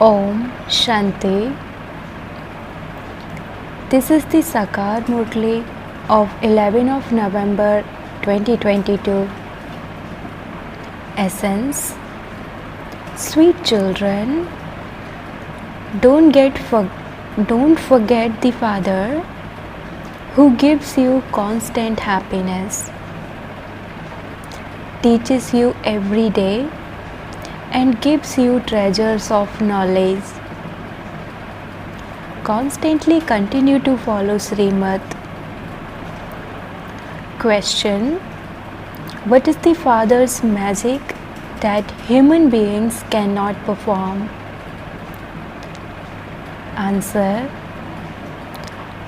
Om Shanti. This is the Sakar Murli of 11 of November 2022. Essence. Sweet children, don't forget the Father who gives you constant happiness, teaches you every day and gives you treasures of knowledge. Constantly continue to follow Srimad. Question. What is the Father's magic that human beings cannot perform? Answer.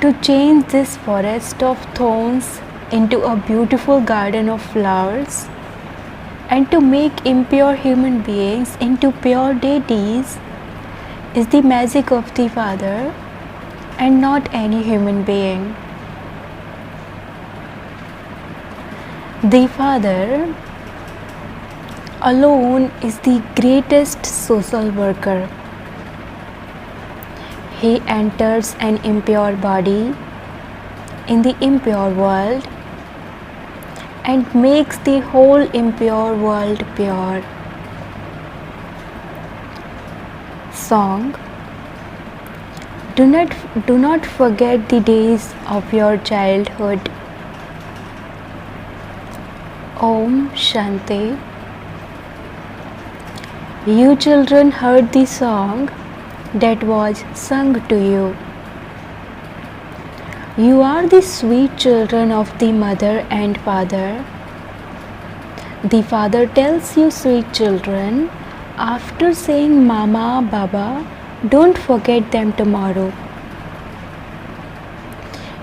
To change this forest of thorns into a beautiful garden of flowers and to make impure human beings into pure deities is the magic of the Father and not any human being. The Father alone is the greatest social worker. He enters an impure body in the impure world and makes the whole impure world pure. Song. Do not forget the days of your childhood. Om Shanti. You children heard the song that was sung to you. You are the sweet children of the mother and father. The father tells you, sweet children, after saying Mama, Baba, don't forget them tomorrow.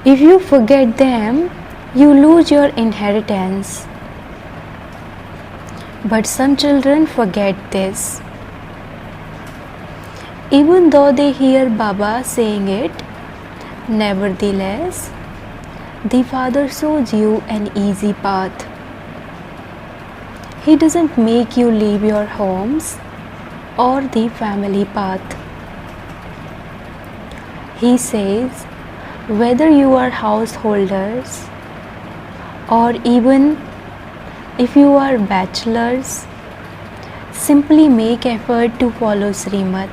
If you forget them, you lose your inheritance. But some children forget this. Even though they hear Baba saying it, nevertheless, the Father shows you an easy path. He doesn't make you leave your homes or the family path. He says, whether you are householders or even if you are bachelors, simply make effort to follow Srimad.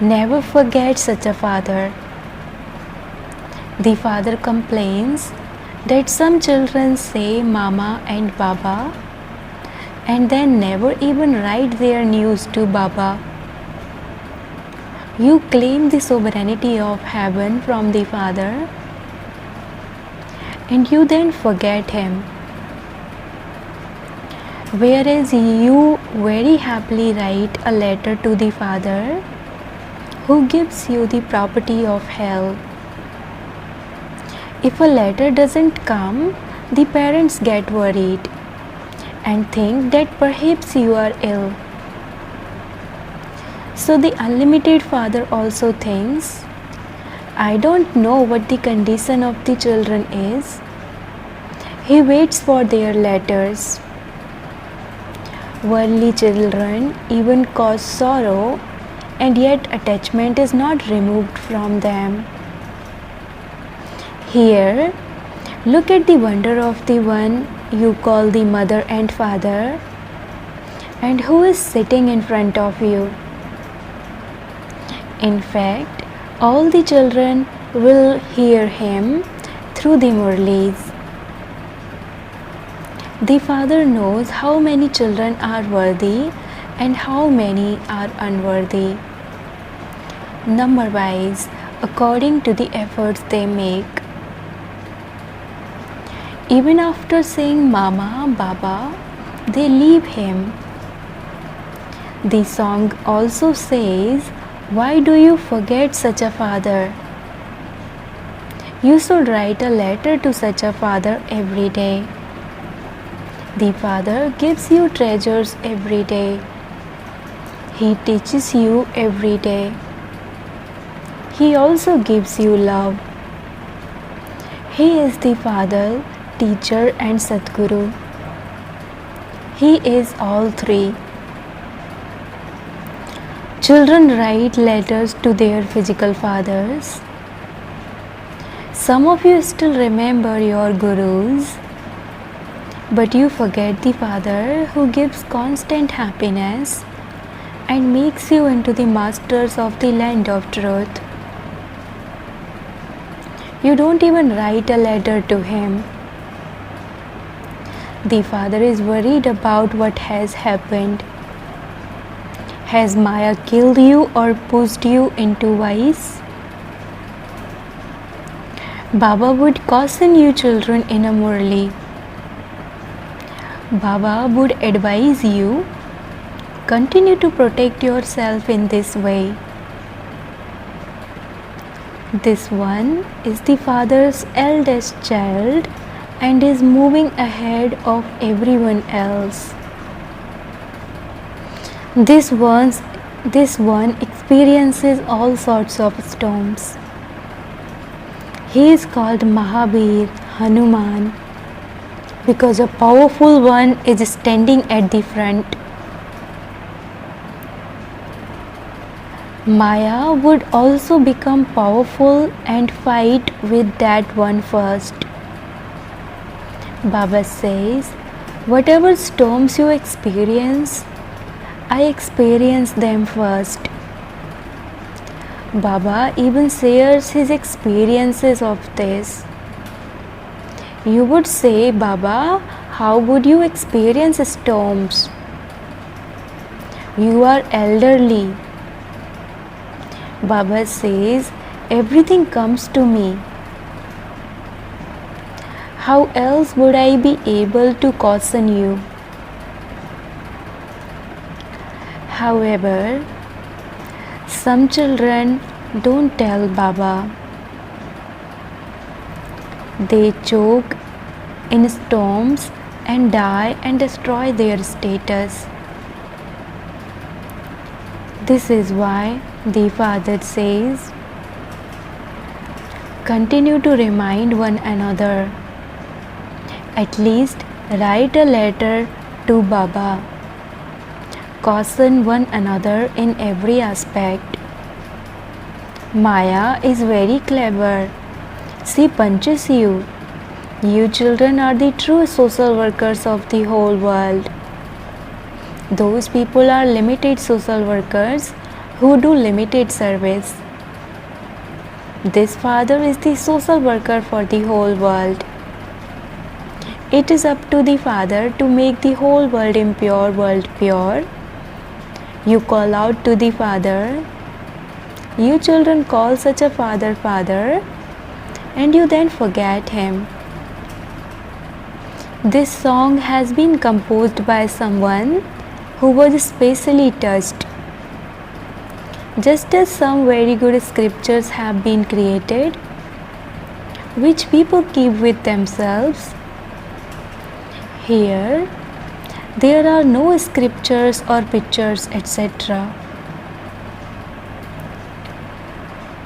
Never forget such a father. The father complains that some children say Mama and Baba and then never even write their news to Baba. You claim the sovereignty of heaven from the Father and you then forget him. Whereas you very happily write a letter to the Father who gives you the property of hell. If a letter doesn't come, the parents get worried and think that perhaps you are ill. So the unlimited Father also thinks, I don't know what the condition of the children is. He waits for their letters. Worldly children even cause sorrow, and yet attachment is not removed from them. Here, look at the wonder of the one you call the Mother and Father, and who is sitting in front of you. In fact, all the children will hear him through the Murlis. The Father knows how many children are worthy and how many are unworthy, number-wise, according to the efforts they make. Even after saying Mama, Baba, they leave him. The song also says, why do you forget such a father? You should write a letter to such a father every day. The Father gives you treasures every day. He teaches you every day. He also gives you love. He is the Father, Teacher and Sadguru. He is all three. Children write letters to their physical fathers. Some of you still remember your gurus, but you forget the Father who gives constant happiness and makes you into the masters of the land of truth. You don't even write a letter to him. The Father is worried about what has happened. Has Maya killed you or pushed you into vice? Baba would caution you children in a Murli. Baba would advise you, continue to protect yourself in this way. This one is the Father's eldest child and is moving ahead of everyone else. This one experiences all sorts of storms. He is called Mahabir, Hanuman, because a powerful one is standing at the front. Maya would also become powerful and fight with that one first. Baba says, whatever storms you experience, I experience them first. Baba even shares his experiences of this. You would say, Baba, how would you experience storms? You are elderly. Baba says, everything comes to me. How else would I be able to caution you? However, some children don't tell Baba. They choke in storms and die and destroy their status. This is why the Father says, continue to remind one another. At least write a letter to Baba. Caution one another in every aspect. Maya is very clever. She punches you. You children are the true social workers of the whole world. Those people are limited social workers who do limited service. This Father is the social worker for the whole world. It is up to the Father to make the whole world pure. You call out to the Father. You children call such a Father, Father, and you then forget him. This song has been composed by someone who was specially touched. Just as some very good scriptures have been created, which people keep with themselves, here there are no scriptures or pictures, etc.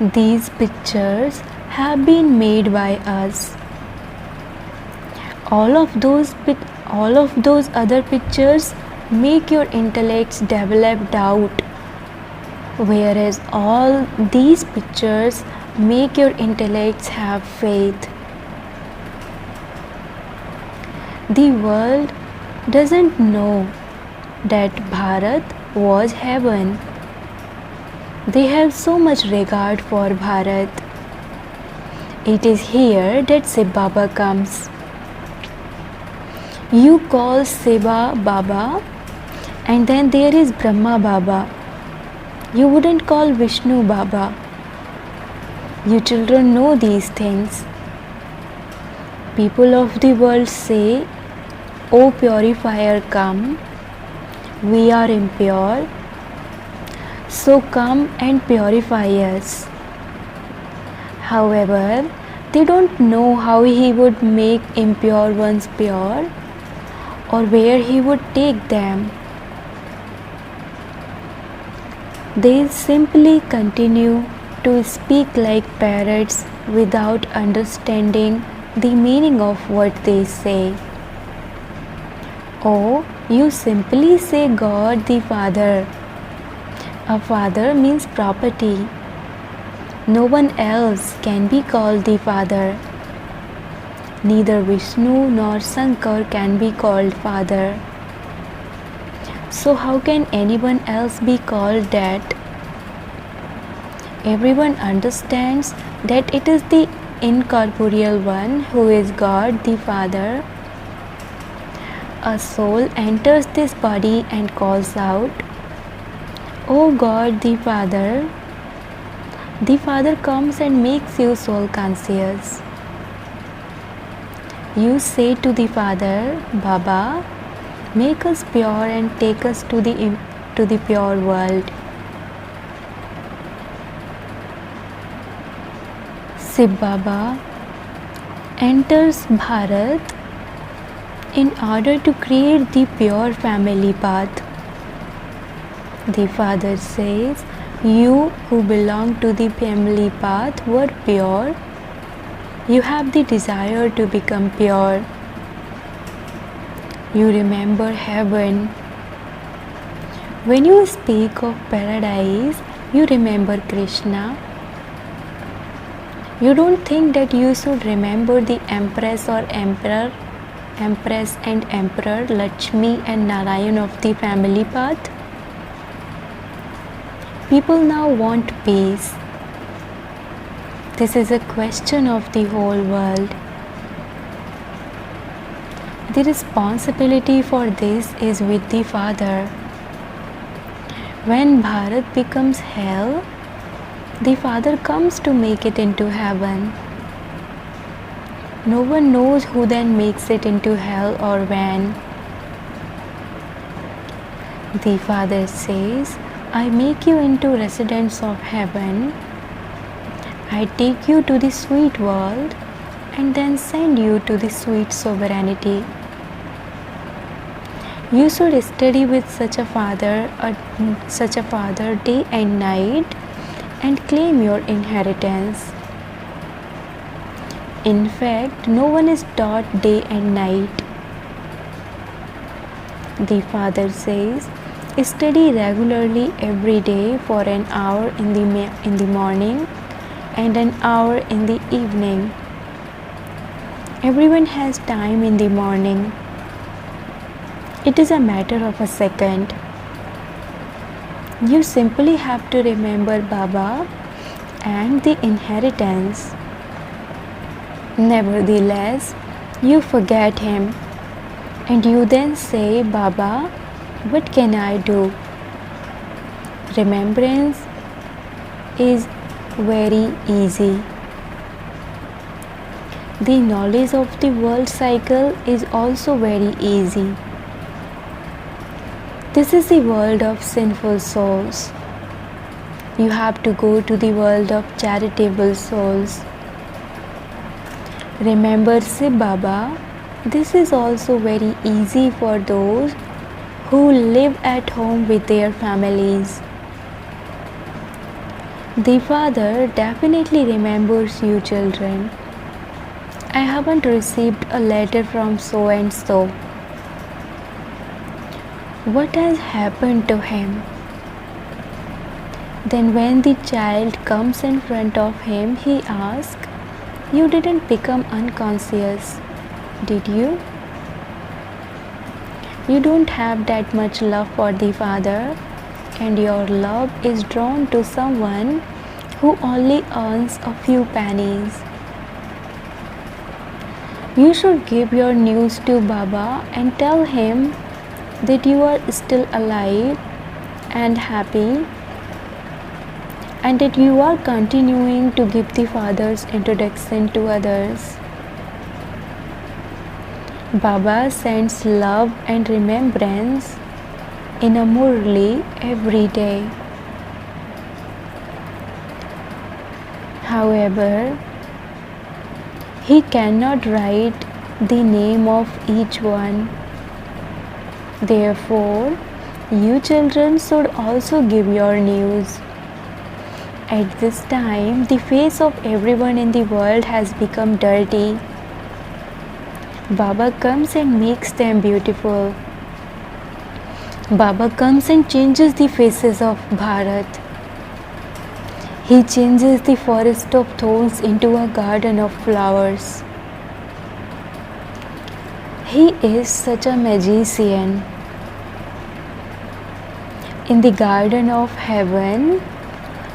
These pictures have been made by us. All of those other pictures make your intellects develop doubt, whereas all these pictures make your intellects have faith. The world doesn't know that Bharat was heaven. They have so much regard for Bharat. It is here that Shiv Baba comes. You call Shiva Baba, and then there is Brahma Baba. You wouldn't call Vishnu Baba. You children know these things. People of the world say, O purifier, come. We are impure. So come and purify us. However, they don't know how he would make impure ones pure or where he would take them. They simply continue to speak like parrots without understanding the meaning of what they say. Oh, you simply say God the Father. A father means property. No one else can be called the father. Neither Vishnu nor Shankar can be called father. So how can anyone else be called that? Everyone understands that it is the incorporeal one who is God the Father. A soul enters this body and calls out, "O God the Father." The Father comes and makes you soul conscious. You say to the Father, "Baba, make us pure and take us to the pure world." Shiv Baba enters Bharat in order to create the pure family path. The Father says, "You who belong to the family path were pure. You have the desire to become pure. You remember heaven. When you speak of paradise, you remember Krishna. You don't think that you should remember the Empress or Emperor, Empress and Emperor, Lakshmi and Narayan of the family path? People now want peace. This is a question of the whole world. The responsibility for this is with the Father. When Bharat becomes hell, the Father comes to make it into heaven. No one knows who then makes it into hell or when. The Father says, "I make you into residents of heaven. I take you to the sweet world and then send you to the sweet sovereignty." You should study with such a father day and night and claim your inheritance. In fact, no one is taught day and night. The Father says, "Study regularly every day for an hour in the morning and an hour in the evening." Everyone has time in the morning. It is a matter of a second. You simply have to remember Baba and the inheritance. Nevertheless, you forget him and you then say, "Baba, what can I do?" Remembrance is very easy. The knowledge of the world cycle is also very easy. This is the world of sinful souls. You have to go to the world of charitable souls. Remember Shiv Baba, this is also very easy for those who live at home with their families. The Father definitely remembers you children. I haven't received a letter from so and so. What has happened to him? Then when the child comes in front of him, he asks, "You didn't become unconscious, did you?" You don't have that much love for the Father, and your love is drawn to someone who only earns a few pennies. You should give your news to Baba and tell him that you are still alive and happy and that you are continuing to give the Father's introduction to others. Baba sends love and remembrance in a Murli every day. However, he cannot write the name of each one. Therefore, you children should also give your news. At this time, the face of everyone in the world has become dirty. Baba comes and makes them beautiful. Baba comes and changes the faces of Bharat. He changes the forest of thorns into a garden of flowers. He is such a magician. In the garden of heaven,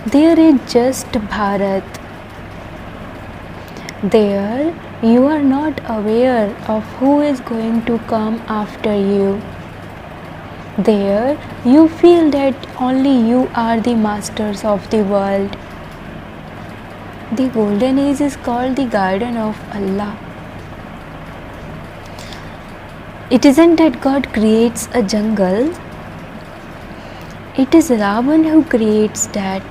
there is just Bharat. There, you are not aware of who is going to come after you. There, you feel that only you are the masters of the world. The golden age is called the garden of Allah. It isn't that God creates a jungle. It is Ravan who creates that.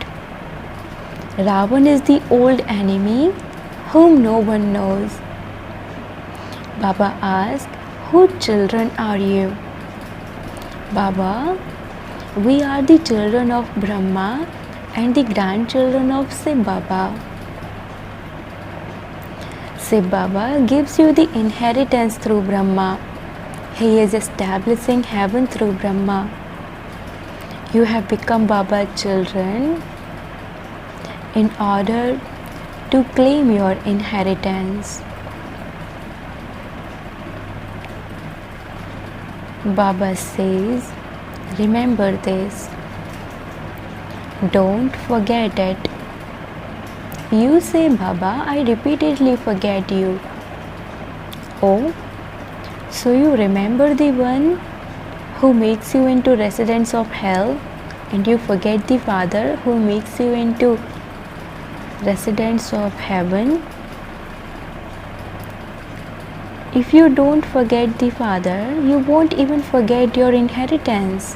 Ravan is the old enemy whom no one knows. Baba asked, "Whose children are you?" "Baba, we are the children of Brahma and the grandchildren of Shiv Baba." Shiv Baba gives you the inheritance through Brahma. He is establishing heaven through Brahma. You have become Baba's children in order to claim your inheritance. Baba says, remember this. Don't forget it. You say, Baba, I repeatedly forget you. Oh, so you remember the one who makes you into residents of hell, and you forget the Father who makes you into residents of heaven? If you don't forget the Father, you won't even forget your inheritance.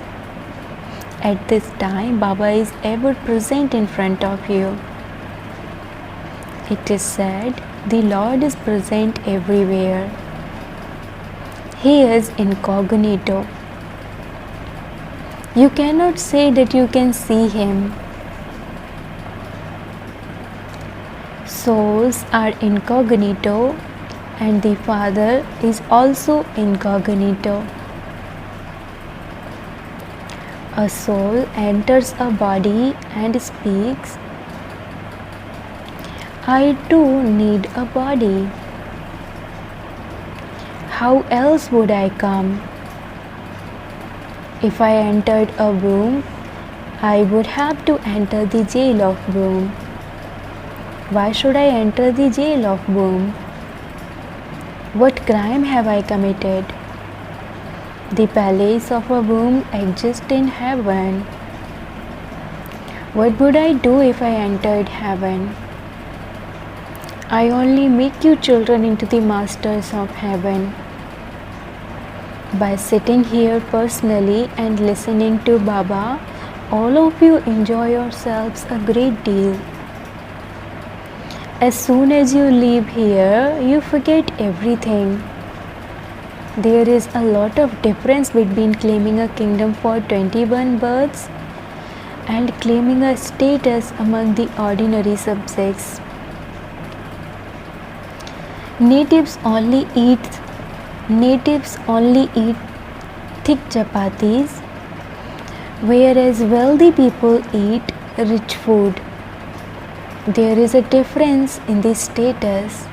At this time, Baba is ever present in front of you. It is said, the Lord is present everywhere. He is incognito. You cannot say that you can see Him. Souls are incognito, and the Father is also incognito. A soul enters a body and speaks, I too need a body. How else would I come? If I entered a room, I would have to enter the jail of womb. Why should I enter the jail of womb? What crime have I committed? The palace of a womb exists in heaven. What would I do if I entered heaven? I only make you children into the masters of heaven. By sitting here personally and listening to Baba, all of you enjoy yourselves a great deal. As soon as you leave here, you forget everything. There is a lot of difference between claiming a kingdom for 21 births and claiming a status among the ordinary subjects. Natives only eat thick chapatis, whereas wealthy people eat rich food. There is a difference in the status.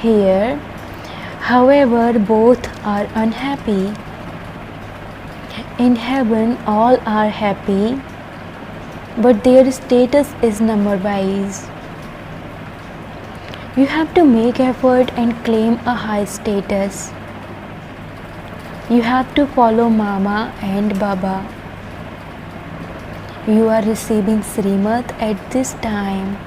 Here, however, both are unhappy. In heaven, all are happy, but their status is number-wise. You have to make effort and claim a high status. You have to follow Mama and Baba. You are receiving Srimad at this time.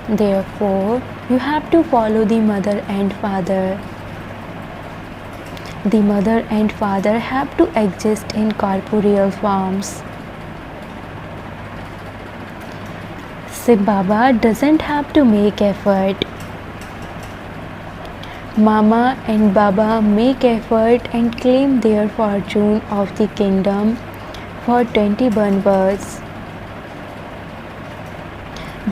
Therefore, you have to follow the mother and father. The mother and father have to exist in corporeal forms. Shiv Baba doesn't have to make effort. Mama and Baba make effort and claim their fortune of the kingdom for 21 births.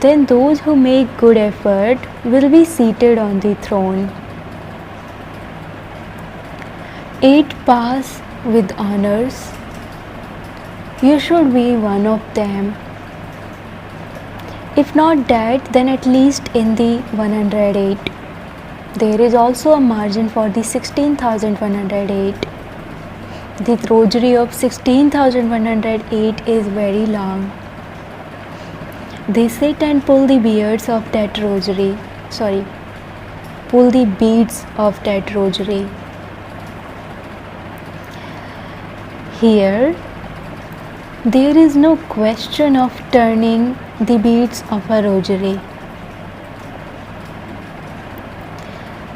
Then those who make good effort will be seated on the throne. 8 pass with honors. You should be one of them. If not that, then at least in the 108. There is also a margin for the 16,108. The rosary of 16,108 is very long. They sit and pull the beards of that rosary. Pull the beads of that rosary. Here, there is no question of turning the beads of a rosary.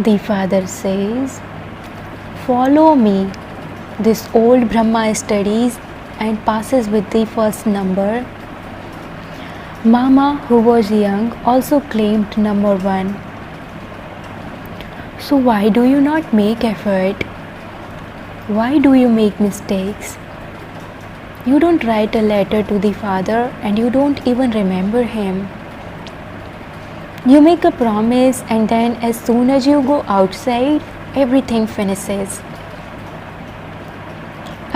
The father says, "Follow me." This old Brahma studies and passes with the first number. Mama, who was young, also claimed number 1. So why do you not make effort? Why do you make mistakes? You don't write a letter to the father and you don't even remember him. You make a promise and then as soon as you go outside, everything finishes.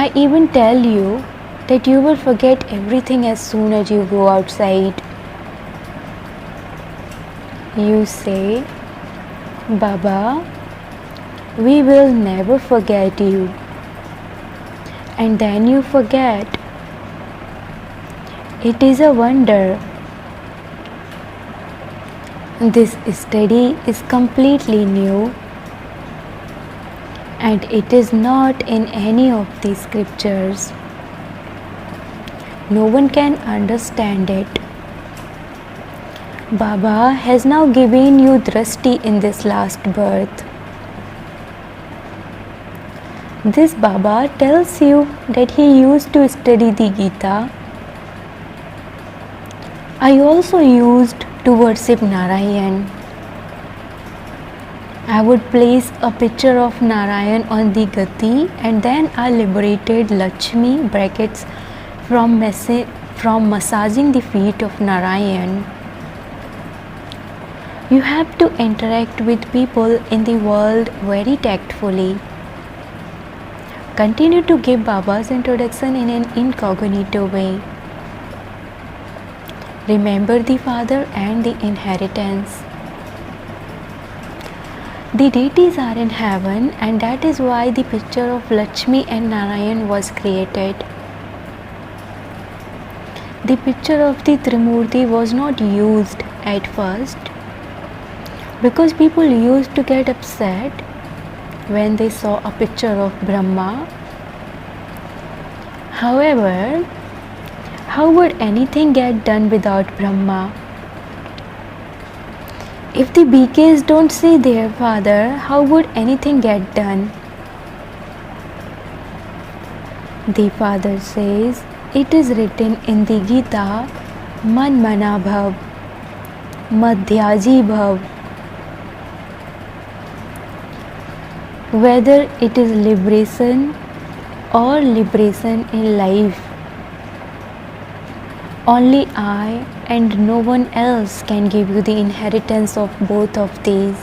I even tell you that you will forget everything as soon as you go outside. You say, "Baba, we will never forget you." And then you forget. It is a wonder. This study is completely new and it is not in any of the scriptures. No one can understand it. Baba has now given you drishti in this last birth. This Baba tells you that he used to study the Gita. I also used to worship Narayan. I would place a picture of Narayan on the Gati and then I liberated Lakshmi brackets from massaging the feet of Narayan. You have to interact with people in the world very tactfully. Continue to give Baba's introduction in an incognito way. Remember the father and the inheritance. The deities are in heaven and that is why the picture of Lakshmi and Narayan was created. The picture of the Trimurti was not used at first because people used to get upset when they saw a picture of Brahma. However, how would anything get done without Brahma? If the BKs don't see their father, how would anything get done? The father says, it is written in the Gita, Man Mana Bhav, Madhyaji Bhav. Whether it is liberation or liberation in life, only I and no one else can give you the inheritance of both of these.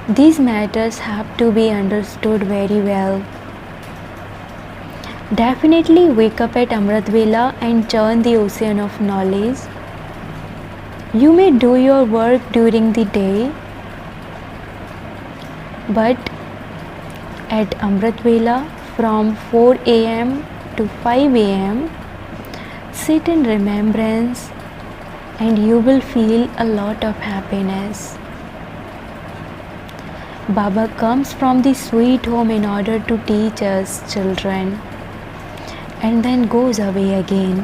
These matters have to be understood very well. Definitely wake up at Amrit Vela and churn the ocean of knowledge. You may do your work during the day, but at Amrit Vela from 4 a.m. to 5 a.m. sit in remembrance and you will feel a lot of happiness. Baba comes from the sweet home in order to teach us children and then goes away again.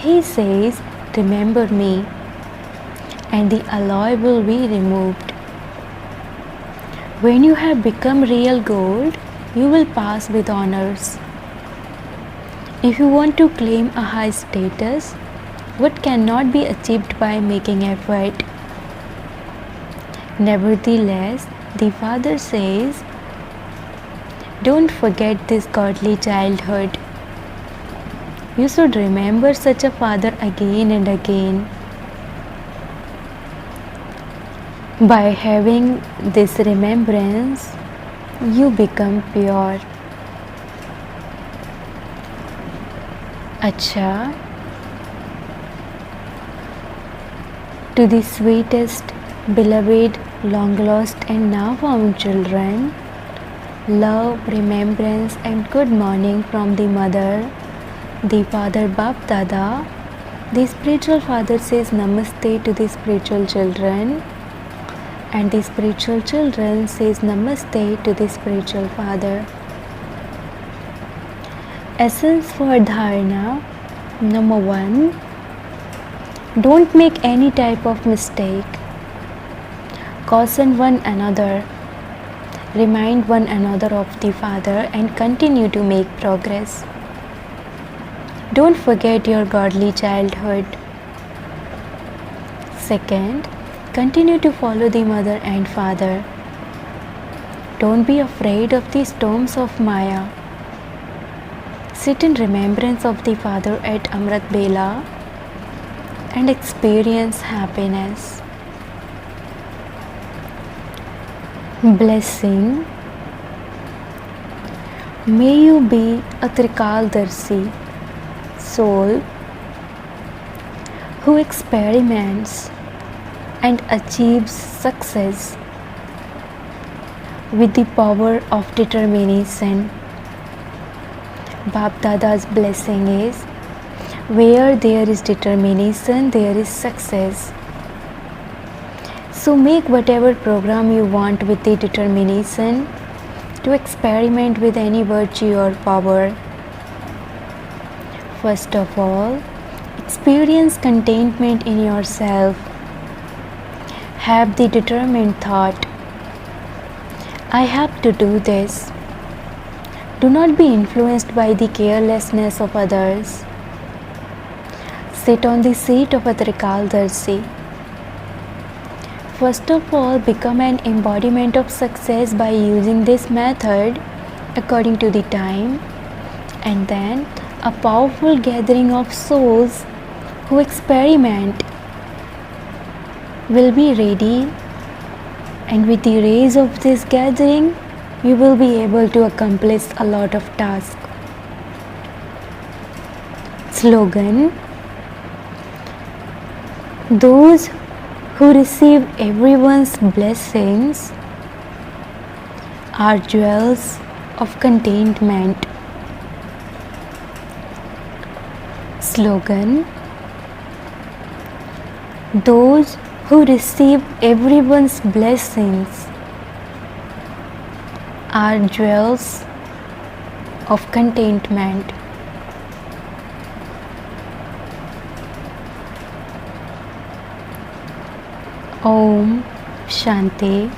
He says, "Remember me," and the alloy will be removed. When you have become real gold, you will pass with honors. If you want to claim a high status, what cannot be achieved by making effort? Nevertheless, the father says, don't forget this godly childhood. You should remember such a father again and again. By having this remembrance, you become pure. Acha. To the sweetest, beloved, long lost and now found children, love, remembrance and good morning from the mother, the father Bap Dada. The spiritual father says namaste to the spiritual children, and the spiritual children says namaste to the spiritual father. Essence for dharana. Number 1. Don't make any type of mistake. Caution one another. Remind one another of the Father and continue to make progress. Don't forget your godly childhood. Second, continue to follow the Mother and Father. Don't be afraid of the storms of Maya. Sit in remembrance of the Father at Amrit Bela and experience happiness. Blessing. May you be a Trikaldarshi soul who experiments and achieves success with the power of determination. Bap Dada's blessing is, where there is determination, there is success. So make whatever program you want with the determination to experiment with any virtue or power. First of all, experience contentment in yourself. Have the determined thought, I have to do this. Do not be influenced by the carelessness of others. Sit on the seat of a Trikaldarshi. First of all, become an embodiment of success by using this method according to the time, and then a powerful gathering of souls who experiment will be ready, and with the rays of this gathering, you will be able to accomplish a lot of tasks. Slogan. Those who receive everyone's blessings are jewels of contentment. Slogan. Those who receive everyone's blessings are jewels of contentment. Om Shanti.